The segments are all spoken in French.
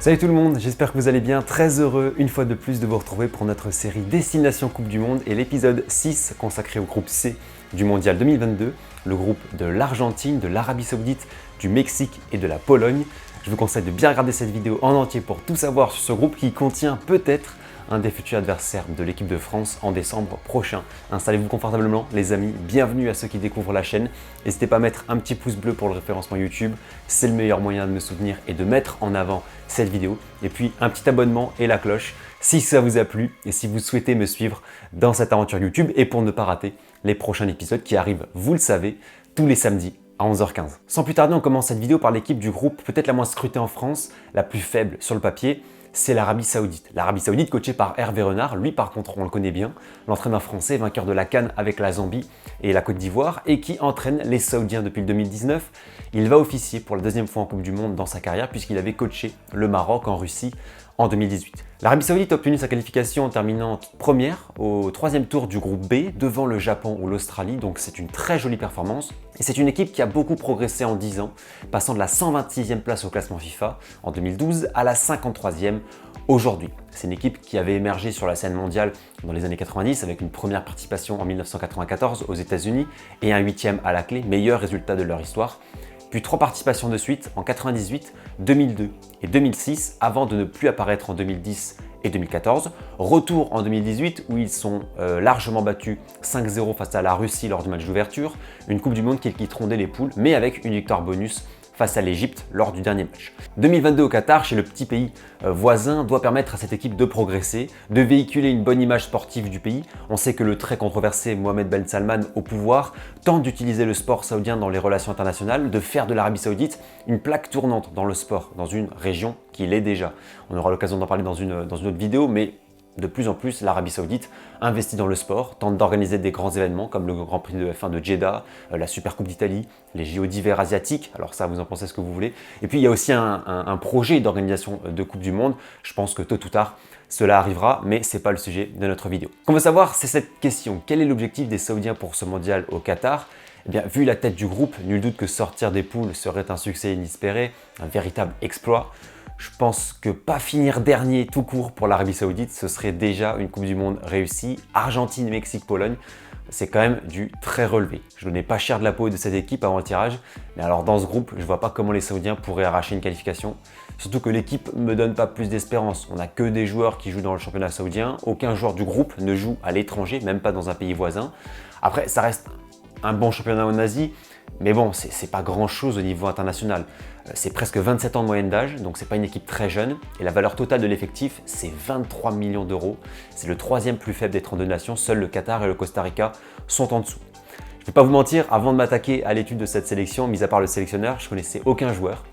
Salut tout le monde, j'espère que vous allez bien, très heureux une fois de plus de vous retrouver pour notre série Destination Coupe du Monde et l'épisode 6 consacré au groupe C du Mondial 2022, le groupe de l'Argentine, de l'Arabie Saoudite, du Mexique et de la Pologne. Je vous conseille de bien regarder cette vidéo en entier pour tout savoir sur ce groupe qui contient peut-être un des futurs adversaires de l'équipe de France en décembre prochain. Installez-vous confortablement les amis, bienvenue à ceux qui découvrent la chaîne. N'hésitez pas à mettre un petit pouce bleu pour le référencement YouTube, c'est le meilleur moyen de me soutenir et de mettre en avant cette vidéo. Et puis un petit abonnement et la cloche si ça vous a plu et si vous souhaitez me suivre dans cette aventure YouTube et pour ne pas rater les prochains épisodes qui arrivent, vous le savez, tous les samedis à 11h15. Sans plus tarder, on commence cette vidéo par l'équipe du groupe peut-être la moins scrutée en France, la plus faible sur le papier. C'est l'Arabie Saoudite. L'Arabie Saoudite coachée par Hervé Renard, lui par contre on le connaît bien, l'entraîneur français, vainqueur de la CAN avec la Zambie et la Côte d'Ivoire et qui entraîne les Saoudiens depuis le 2019. Il va officier pour la deuxième fois en Coupe du Monde dans sa carrière puisqu'il avait coaché le Maroc en Russie en 2018. L'Arabie Saoudite a obtenu sa qualification en terminant première au troisième tour du groupe B devant le Japon ou l'Australie, donc c'est une très jolie performance. Et c'est une équipe qui a beaucoup progressé en 10 ans, passant de la 126e place au classement FIFA en 2012 à la 53e aujourd'hui. C'est une équipe qui avait émergé sur la scène mondiale dans les années 90 avec une première participation en 1994 aux États-Unis et un 8e à la clé, meilleur résultat de leur histoire. Puis 3 participations de suite en 98, 2002 et 2006 avant de ne plus apparaître en 2010 et 2014. Retour en 2018 où ils sont largement battus 5-0 face à la Russie lors du match d'ouverture. Une Coupe du Monde qui rondait les poules mais avec une victoire bonus face à l'Égypte lors du dernier match. 2022 au Qatar, chez le petit pays voisin, doit permettre à cette équipe de progresser, de véhiculer une bonne image sportive du pays. On sait que le très controversé Mohamed Ben Salman au pouvoir tente d'utiliser le sport saoudien dans les relations internationales, de faire de l'Arabie Saoudite une plaque tournante dans le sport, dans une région qui l'est déjà. On aura l'occasion d'en parler dans une autre vidéo, mais de plus en plus, l'Arabie Saoudite investit dans le sport, tente d'organiser des grands événements comme le Grand Prix de F1 de Jeddah, la Super Coupe d'Italie, les JO d'hiver asiatiques, alors ça vous en pensez ce que vous voulez. Et puis il y a aussi un projet d'organisation de Coupe du Monde, je pense que tôt ou tard cela arrivera, mais ce n'est pas le sujet de notre vidéo. Ce qu'on veut savoir, c'est cette question, quel est l'objectif des Saoudiens pour ce mondial au Qatar ? Eh bien, vu la tête du groupe, nul doute que sortir des poules serait un succès inespéré, un véritable exploit. Je pense que pas finir dernier tout court pour l'Arabie Saoudite, ce serait déjà une Coupe du Monde réussie. Argentine, Mexique, Pologne, c'est quand même du très relevé. Je n'ai pas cher de la peau de cette équipe avant le tirage, mais alors dans ce groupe, je ne vois pas comment les Saoudiens pourraient arracher une qualification. Surtout que l'équipe ne me donne pas plus d'espérance. On n'a que des joueurs qui jouent dans le championnat saoudien. Aucun joueur du groupe ne joue à l'étranger, même pas dans un pays voisin. Après, ça reste un bon championnat en Asie, mais bon, c'est pas grand chose au niveau international. C'est presque 27 ans de moyenne d'âge, donc c'est pas une équipe très jeune. Et la valeur totale de l'effectif, c'est 23 millions d'euros. C'est le troisième plus faible des 32 nations. Seuls le Qatar et le Costa Rica sont en dessous. Je vais pas vous mentir, avant de m'attaquer à l'étude de cette sélection, mis à part le sélectionneur, je connaissais aucun joueur.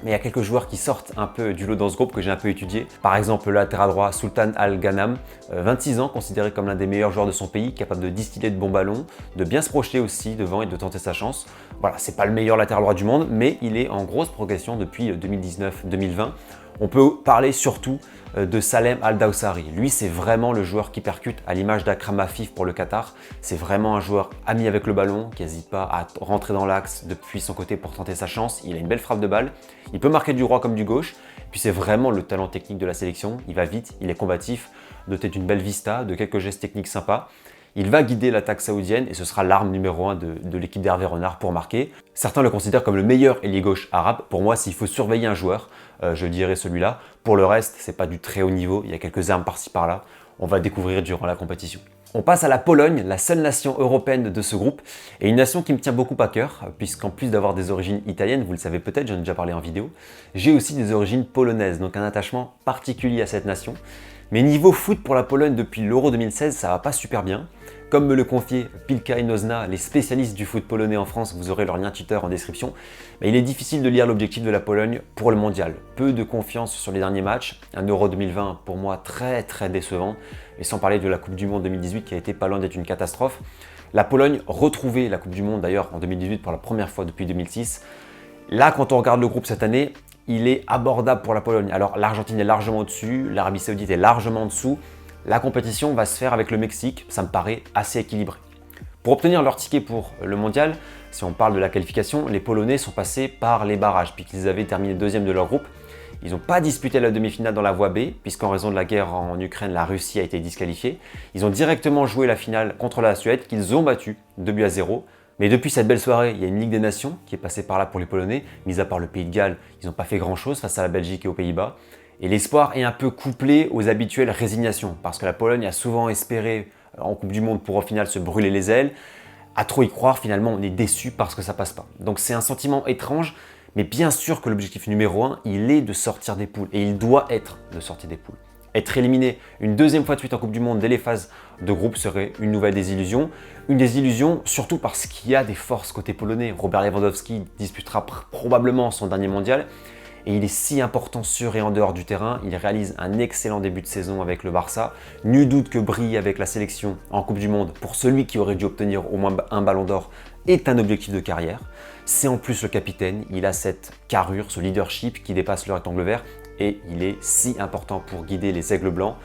Mais il y a quelques joueurs qui sortent un peu du lot dans ce groupe que j'ai un peu étudié. Par exemple, le latéral droit Sultan Al-Ghanam, 26 ans, considéré comme l'un des meilleurs joueurs de son pays, capable de distiller de bons ballons, de bien se projeter aussi devant et de tenter sa chance. Voilà, c'est pas le meilleur latéral droit du monde, mais il est en grosse progression depuis 2019-2020. On peut parler surtout de Salem Al-Dawsari. Lui, c'est vraiment le joueur qui percute à l'image d'Akram Afif pour le Qatar. C'est vraiment un joueur ami avec le ballon, qui n'hésite pas à rentrer dans l'axe depuis son côté pour tenter sa chance. Il a une belle frappe de balle. Il peut marquer du droit comme du gauche. Puis c'est vraiment le talent technique de la sélection. Il va vite, il est combatif, doté d'une belle vista, de quelques gestes techniques sympas. Il va guider l'attaque saoudienne et ce sera l'arme numéro 1 de l'équipe d'Hervé Renard pour marquer. Certains le considèrent comme le meilleur ailier gauche arabe. Pour moi, s'il faut surveiller un joueur, je dirais celui-là. Pour le reste, c'est pas du très haut niveau. Il y a quelques armes par-ci par-là. On va découvrir durant la compétition. On passe à la Pologne, la seule nation européenne de ce groupe, et une nation qui me tient beaucoup à cœur, puisqu'en plus d'avoir des origines italiennes, vous le savez peut-être, j'en ai déjà parlé en vidéo, j'ai aussi des origines polonaises, donc un attachement particulier à cette nation. Mais niveau foot pour la Pologne depuis l'Euro 2016, ça va pas super bien. Comme me le confiait Pilka et Nozna, les spécialistes du foot polonais en France, vous aurez leur lien Twitter en description, mais il est difficile de lire l'objectif de la Pologne pour le mondial. Peu de confiance sur les derniers matchs, un Euro 2020 pour moi très décevant, et sans parler de la Coupe du Monde 2018 qui a été pas loin d'être une catastrophe. La Pologne retrouvait la Coupe du Monde d'ailleurs en 2018 pour la première fois depuis 2006. Là, quand on regarde le groupe cette année, il est abordable pour la Pologne. Alors l'Argentine est largement au-dessus, l'Arabie Saoudite est largement en dessous. La compétition va se faire avec le Mexique, ça me paraît assez équilibré. Pour obtenir leur ticket pour le mondial, si on parle de la qualification, les Polonais sont passés par les barrages, puisqu'ils avaient terminé deuxième de leur groupe. Ils n'ont pas disputé la demi-finale dans la voie B, puisqu'en raison de la guerre en Ukraine, la Russie a été disqualifiée. Ils ont directement joué la finale contre la Suède, qu'ils ont battu 2-0. Mais depuis cette belle soirée, il y a une Ligue des Nations qui est passée par là pour les Polonais. Mis à part le Pays de Galles, ils n'ont pas fait grand-chose face à la Belgique et aux Pays-Bas. Et l'espoir est un peu couplé aux habituelles résignations, parce que la Pologne a souvent espéré en Coupe du Monde pour au final se brûler les ailes. À trop y croire, finalement, on est déçu parce que ça passe pas. Donc c'est un sentiment étrange, mais bien sûr que l'objectif numéro 1, il est de sortir des poules, et il doit être de sortir des poules. Être éliminé une deuxième fois de suite en Coupe du Monde dès les phases de groupe serait une nouvelle désillusion. Une désillusion surtout parce qu'il y a des forces côté polonais. Robert Lewandowski disputera probablement son dernier mondial et il est si important sur et en dehors du terrain. Il réalise un excellent début de saison avec le Barça. Nul doute que briller avec la sélection en Coupe du Monde pour celui qui aurait dû obtenir au moins un ballon d'or est un objectif de carrière. C'est en plus le capitaine, il a cette carrure, ce leadership qui dépasse le rectangle vert et il est si important pour guider les aigles blancs.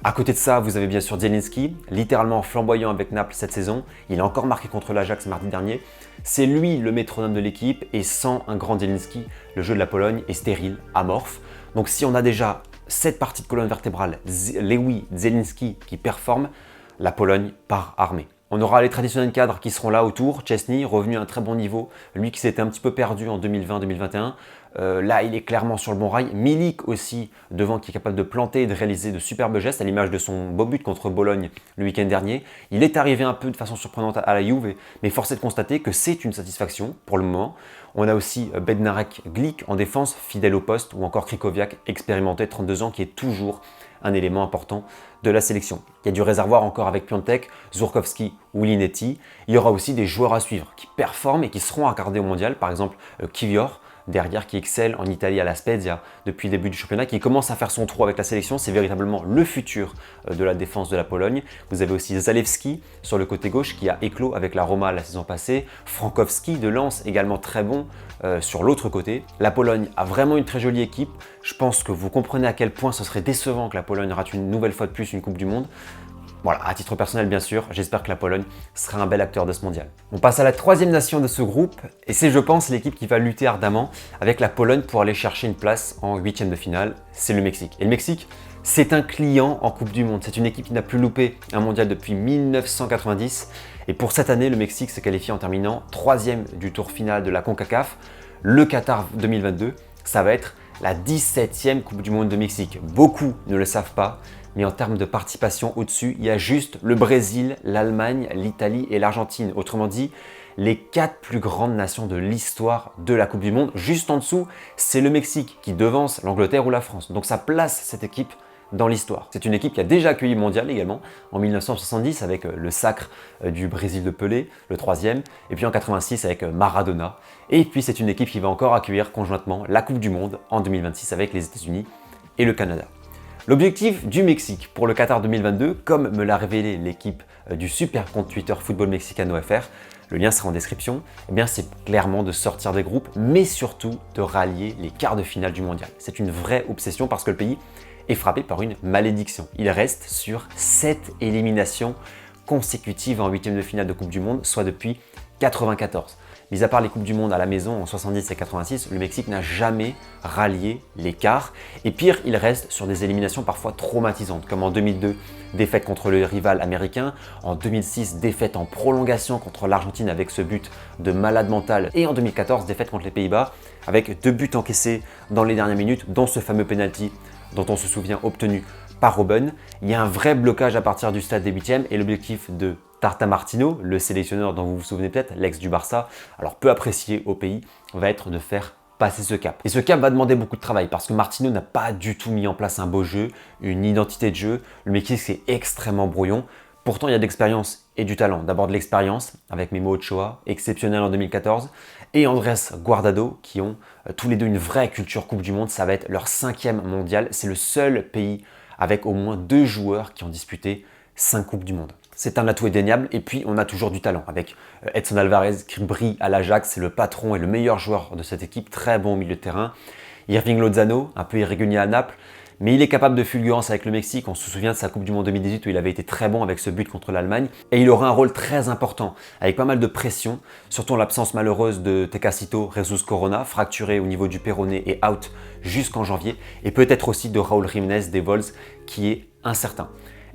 À côté de ça, vous avez bien sûr Zielinski, littéralement flamboyant avec Naples cette saison. Il a encore marqué contre l'Ajax mardi dernier. C'est lui le métronome de l'équipe et sans un grand Zielinski, le jeu de la Pologne est stérile, amorphe. Donc si on a déjà cette partie de colonne vertébrale, Lewy, Zielinski qui performe, la Pologne part armée. On aura les traditionnels cadres qui seront là autour. Chesney, revenu à un très bon niveau. Lui qui s'était un petit peu perdu en 2020-2021. Là, il est clairement sur le bon rail. Milik aussi, devant, qui est capable de planter et de réaliser de superbes gestes, à l'image de son beau but contre Bologne le week-end dernier. Il est arrivé un peu de façon surprenante à la Juve, mais force est de constater que c'est une satisfaction pour le moment. On a aussi Bednarek Glick en défense, fidèle au poste, ou encore Krikoviak, expérimenté, 32 ans, qui est toujours un élément important de la sélection. Il y a du réservoir encore avec Piontek, Żurkowski ou Linetti. Il y aura aussi des joueurs à suivre qui performent et qui seront accordés au mondial, par exemple Kivior, derrière qui excelle en Italie à la Spezia depuis le début du championnat, qui commence à faire son trou avec la sélection. C'est véritablement le futur de la défense de la Pologne. Vous avez aussi Zalewski sur le côté gauche qui a éclos avec la Roma la saison passée. Frankowski de Lens également très bon sur l'autre côté. La Pologne a vraiment une très jolie équipe. Je pense que vous comprenez à quel point ce serait décevant que la Pologne rate une nouvelle fois de plus une Coupe du Monde. Voilà, à titre personnel bien sûr, j'espère que la Pologne sera un bel acteur de ce mondial. On passe à la troisième nation de ce groupe, et c'est je pense l'équipe qui va lutter ardemment avec la Pologne pour aller chercher une place en huitième de finale, c'est le Mexique. Et le Mexique, c'est un client en Coupe du Monde, c'est une équipe qui n'a plus loupé un mondial depuis 1990, et pour cette année, le Mexique s'est qualifié en terminant troisième du tour final de la CONCACAF. Le Qatar 2022, ça va être la 17e Coupe du Monde de Mexique. Beaucoup ne le savent pas, mais en termes de participation au-dessus, il y a juste le Brésil, l'Allemagne, l'Italie et l'Argentine. Autrement dit, les 4 plus grandes nations de l'histoire de la Coupe du Monde. Juste en dessous, c'est le Mexique qui devance l'Angleterre ou la France. Donc ça place cette équipe dans l'histoire. C'est une équipe qui a déjà accueilli le mondial également, en 1970 avec le sacre du Brésil de Pelé, le troisième, et puis en 86 avec Maradona. Et puis c'est une équipe qui va encore accueillir conjointement la Coupe du Monde en 2026 avec les États-Unis et le Canada. L'objectif du Mexique pour le Qatar 2022, comme me l'a révélé l'équipe du super compte Twitter Football Mexicano FR, le lien sera en description, eh bien c'est clairement de sortir des groupes, mais surtout de rallier les quarts de finale du mondial. C'est une vraie obsession parce que le pays est frappé par une malédiction. Il reste sur 7 éliminations consécutives en huitième de finale de Coupe du Monde, soit depuis 1994. Mis à part les Coupes du Monde à la maison en 70 et 86, le Mexique n'a jamais rallié les quarts. Et pire, il reste sur des éliminations parfois traumatisantes, comme en 2002, défaite contre le rival américain, en 2006, défaite en prolongation contre l'Argentine avec ce but de malade mental, et en 2014, défaite contre les Pays-Bas avec 2 buts encaissés dans les dernières minutes, dont ce fameux penalty dont on se souvient obtenu par Robben. Il y a un vrai blocage à partir du stade des 8e et l'objectif de Tata Martino, le sélectionneur dont vous vous souvenez peut-être, l'ex du Barça, alors peu apprécié au pays, va être de faire passer ce cap. Et ce cap va demander beaucoup de travail parce que Martino n'a pas du tout mis en place un beau jeu, une identité de jeu. Le Mexique, c'est extrêmement brouillon. Pourtant, il y a de l'expérience et du talent. D'abord de l'expérience avec Memo Ochoa, exceptionnel en 2014, et Andrés Guardado, qui ont tous les deux une vraie culture Coupe du Monde. Ça va être leur 5e mondial. C'est le seul pays avec au moins 2 joueurs qui ont disputé 5 Coupes du Monde. C'est un atout indéniable. Et puis, on a toujours du talent avec Edson Alvarez qui brille à l'Ajax. C'est le patron et le meilleur joueur de cette équipe, très bon au milieu de terrain. Irving Lozano, un peu irrégulier à Naples, Mais il est capable de fulgurance avec le Mexique. On se souvient de sa Coupe du Monde 2018 où il avait été très bon avec ce but contre l'Allemagne. Et il aura un rôle très important, avec pas mal de pression, surtout en l'absence malheureuse de Tecatito Jesus Corona, fracturé au niveau du péroné et out jusqu'en janvier. Et peut-être aussi de Raúl Jiménez des Vols, qui est incertain.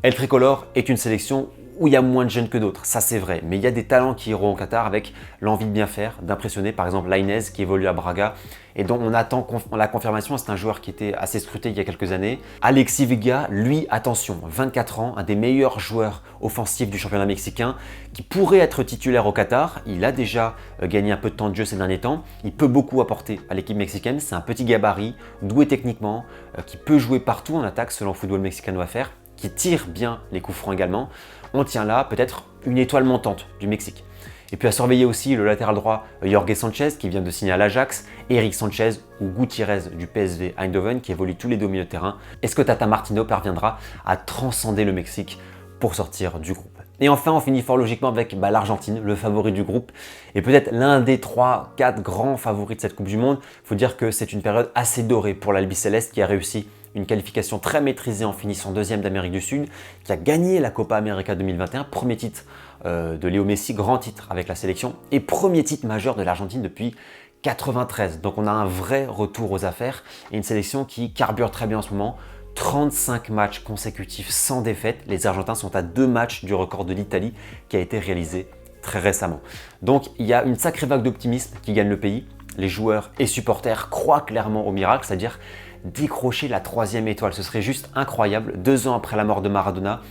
El Tricolore est une sélection où il y a moins de jeunes que d'autres, ça c'est vrai, mais il y a des talents qui iront au Qatar avec l'envie de bien faire, d'impressionner, par exemple Lainez qui évolue à Braga et dont on attend la confirmation. C'est un joueur qui était assez scruté il y a quelques années. Alexis Vega, lui, attention, 24 ans, un des meilleurs joueurs offensifs du championnat mexicain, qui pourrait être titulaire au Qatar. Il a déjà gagné un peu de temps de jeu ces derniers temps, il peut beaucoup apporter à l'équipe mexicaine, c'est un petit gabarit, doué techniquement, qui peut jouer partout en attaque selon Football Mexicano à faire, qui tire bien les coups francs également. On tient là peut-être une étoile montante du Mexique. Et puis à surveiller aussi le latéral droit Jorge Sanchez qui vient de signer à l'Ajax, Eric Sanchez ou Gutiérrez du PSV Eindhoven qui évoluent tous les deux au milieu de terrain. Est-ce que Tata Martino parviendra à transcender le Mexique pour sortir du groupe? Et enfin, on finit fort logiquement avec l'Argentine, le favori du groupe, et peut-être l'un des 3-4 grands favoris de cette Coupe du Monde. Il faut dire que c'est une période assez dorée pour l'Albiceleste qui a réussi une qualification très maîtrisée en finissant deuxième d'Amérique du Sud, qui a gagné la Copa América 2021, premier titre de Léo Messi, grand titre avec la sélection, et premier titre majeur de l'Argentine depuis 93. Donc on a un vrai retour aux affaires et une sélection qui carbure très bien en ce moment. 35 matchs consécutifs sans défaite. Les Argentins sont à 2 matchs du record de l'Italie qui a été réalisé très récemment. Donc il y a une sacrée vague d'optimisme qui gagne le pays. Les joueurs et supporters croient clairement au miracle, c'est-à-dire décrocher la 3e étoile. Ce serait juste incroyable, 2 ans après la mort de Maradona.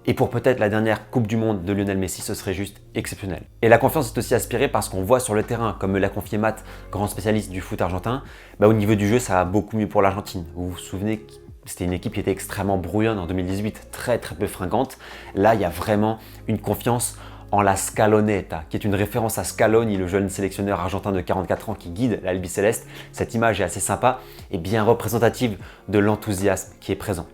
Et pour peut-être la dernière Coupe du Monde de Lionel Messi, ce serait juste exceptionnel. Et la confiance est aussi aspirée parce qu'on voit sur le terrain, comme me l'a confié Matt, grand spécialiste du foot argentin, au niveau du jeu, ça va beaucoup mieux pour l'Argentine. Vous vous souvenez, c'était une équipe qui était extrêmement brouillonne en 2018, très peu fringante. Là, il y a vraiment une confiance en la Scaloneta, qui est une référence à Scaloni, le jeune sélectionneur argentin de 44 ans qui guide l'Albiceleste. Cette image est assez sympa et bien représentative de l'enthousiasme qui est présent.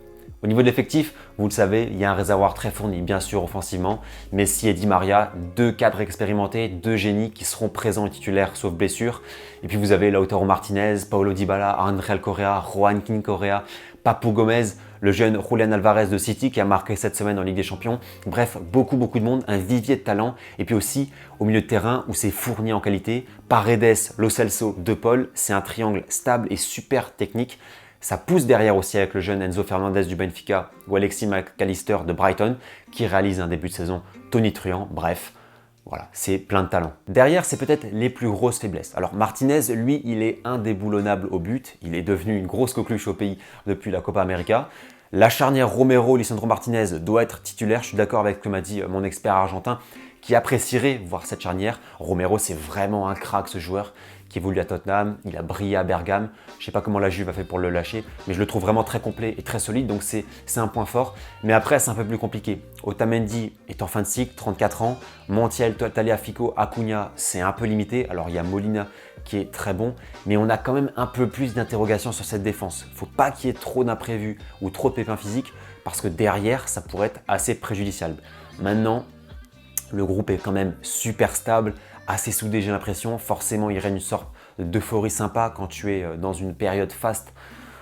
Au niveau de l'effectif, vous le savez, il y a un réservoir très fourni, bien sûr offensivement. Messi et Di Maria, 2 cadres expérimentés, 2 génies qui seront présents et titulaires sauf blessure. Et puis vous avez Lautaro Martinez, Paulo Dybala, Ángel Correa, Joaquín Correa, Papu Gomez, le jeune Julián Alvarez de City qui a marqué cette semaine en Ligue des Champions. Bref, beaucoup de monde, un vivier de talent. Et puis aussi au milieu de terrain où c'est fourni en qualité. Paredes, Lo Celso, De Paul, c'est un triangle stable et super technique. Ça pousse derrière aussi avec le jeune Enzo Fernandez du Benfica ou Alexis McAllister de Brighton qui réalise un début de saison tonitruant. Bref, voilà, c'est plein de talent. Derrière, c'est peut-être les plus grosses faiblesses. Alors Martinez, lui, il est indéboulonnable au but. Il est devenu une grosse coqueluche au pays depuis la Copa América. La charnière Romero-Lisandro Martinez doit être titulaire. Je suis d'accord avec ce que m'a dit mon expert argentin qui apprécierait voir cette charnière. Romero, c'est vraiment un crack ce joueur qui évolue à Tottenham, il a brillé à Bergame. Je ne sais pas comment la Juve a fait pour le lâcher, mais je le trouve vraiment très complet et très solide, donc c'est un point fort. Mais après, c'est un peu plus compliqué. Otamendi est en fin de cycle, 34 ans. Montiel, Tagliafico, Acuna, c'est un peu limité. Alors il y a Molina qui est très bon, mais on a quand même un peu plus d'interrogations sur cette défense. Il ne faut pas qu'il y ait trop d'imprévus ou trop de pépins physiques, parce que derrière, ça pourrait être assez préjudiciable. Maintenant, le groupe est quand même super stable, assez soudé j'ai l'impression. Forcément, il règne une sorte d'euphorie sympa quand tu es dans une période faste.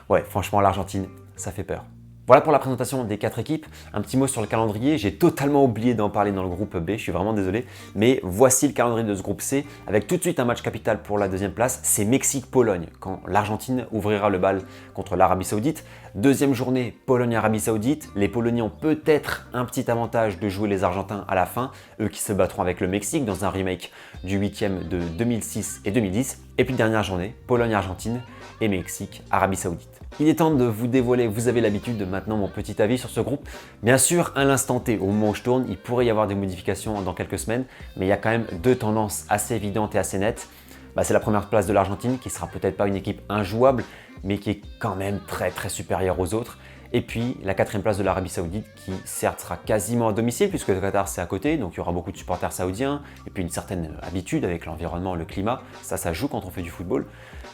Ouais, franchement, l'Argentine, ça fait peur. Voilà pour la présentation des 4 équipes. Un petit mot sur le calendrier. J'ai totalement oublié d'en parler dans le groupe B, je suis vraiment désolé. Mais voici le calendrier de ce groupe C, avec tout de suite un match capital pour la 2e place. C'est Mexique-Pologne, quand l'Argentine ouvrira le bal contre l'Arabie Saoudite. 2e journée, Pologne-Arabie Saoudite. Les Polonais ont peut-être un petit avantage de jouer les Argentins à la fin, eux qui se battront avec le Mexique dans un remake du 8e de 2006 et 2010. Et puis dernière journée, Pologne-Argentine et Mexique-Arabie Saoudite. Il est temps de vous dévoiler, vous avez l'habitude de maintenant mon petit avis sur ce groupe. Bien sûr, à l'instant T, au moment où je tourne, il pourrait y avoir des modifications dans quelques semaines, mais il y a quand même 2 tendances assez évidentes et assez nettes. C'est la première place de l'Argentine, qui sera peut-être pas une équipe injouable, mais qui est quand même très supérieure aux autres. Et puis la 4e place de l'Arabie Saoudite, qui certes sera quasiment à domicile, puisque le Qatar c'est à côté, donc il y aura beaucoup de supporters saoudiens, et puis une certaine habitude avec l'environnement, le climat, ça joue quand on fait du football.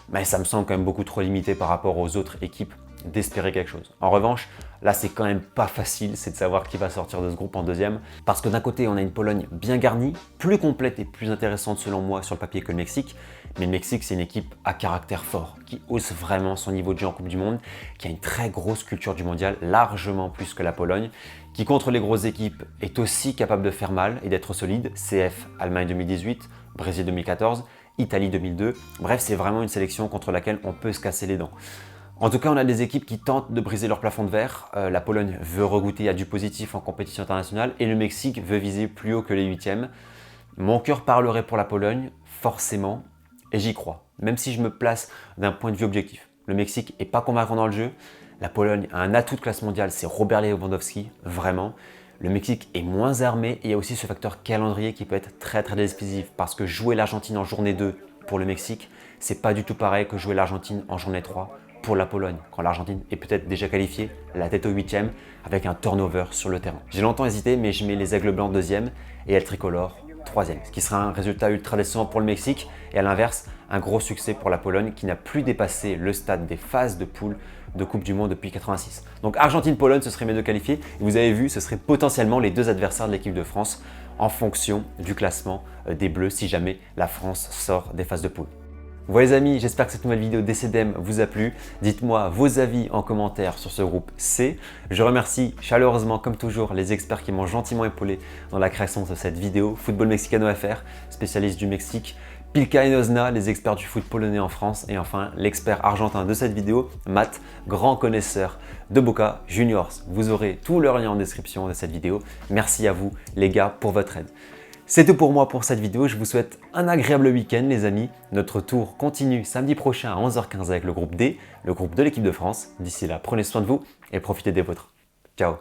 mais ça me semble quand même beaucoup trop limité par rapport aux autres équipes d'espérer quelque chose. En revanche, là c'est quand même pas facile, c'est de savoir qui va sortir de ce groupe en deuxième, parce que d'un côté on a une Pologne bien garnie, plus complète et plus intéressante selon moi sur le papier que le Mexique, mais le Mexique c'est une équipe à caractère fort, qui hausse vraiment son niveau de jeu en Coupe du Monde, qui a une très grosse culture du mondial, largement plus que la Pologne, qui contre les grosses équipes est aussi capable de faire mal et d'être solide, CF Allemagne 2018, Brésil 2014, Italie 2002, bref c'est vraiment une sélection contre laquelle on peut se casser les dents. En tout cas, on a des équipes qui tentent de briser leur plafond de verre. La Pologne veut regoûter à du positif en compétition internationale et le Mexique veut viser plus haut que les huitièmes. Mon cœur parlerait pour la Pologne, forcément, et j'y crois, même si je me place d'un point de vue objectif. Le Mexique n'est pas convaincant dans le jeu. La Pologne a un atout de classe mondiale, c'est Robert Lewandowski, vraiment. Le Mexique est moins armé et il y a aussi ce facteur calendrier qui peut être très décisif parce que jouer l'Argentine en journée 2 pour le Mexique, c'est pas du tout pareil que jouer l'Argentine en journée 3 pour la Pologne, quand l'Argentine est peut-être déjà qualifiée, la tête au 8e, avec un turnover sur le terrain. J'ai longtemps hésité, mais je mets les Aigles Blancs 2e et El Tricolore 3e, ce qui sera un résultat ultra décevant pour le Mexique et à l'inverse, un gros succès pour la Pologne qui n'a plus dépassé le stade des phases de poule de Coupe du Monde depuis 86. Donc Argentine-Pologne, ce serait mes deux qualifiés. Et vous avez vu, ce serait potentiellement les deux adversaires de l'équipe de France en fonction du classement des Bleus si jamais la France sort des phases de poule. Voilà les amis, j'espère que cette nouvelle vidéo d'ECDM vous a plu. Dites-moi vos avis en commentaire sur ce groupe C. Je remercie chaleureusement, comme toujours, les experts qui m'ont gentiment épaulé dans la création de cette vidéo. Football Mexicano FR, spécialiste du Mexique. Pilka et Nozna, les experts du foot polonais en France. Et enfin, l'expert argentin de cette vidéo, Matt, grand connaisseur de Boca Juniors. Vous aurez tous leurs liens en description de cette vidéo. Merci à vous les gars pour votre aide. C'est tout pour moi pour cette vidéo, je vous souhaite un agréable week-end les amis. Notre tour continue samedi prochain à 11h15 avec le groupe D, le groupe de l'équipe de France. D'ici là, prenez soin de vous et profitez des vôtres. Ciao.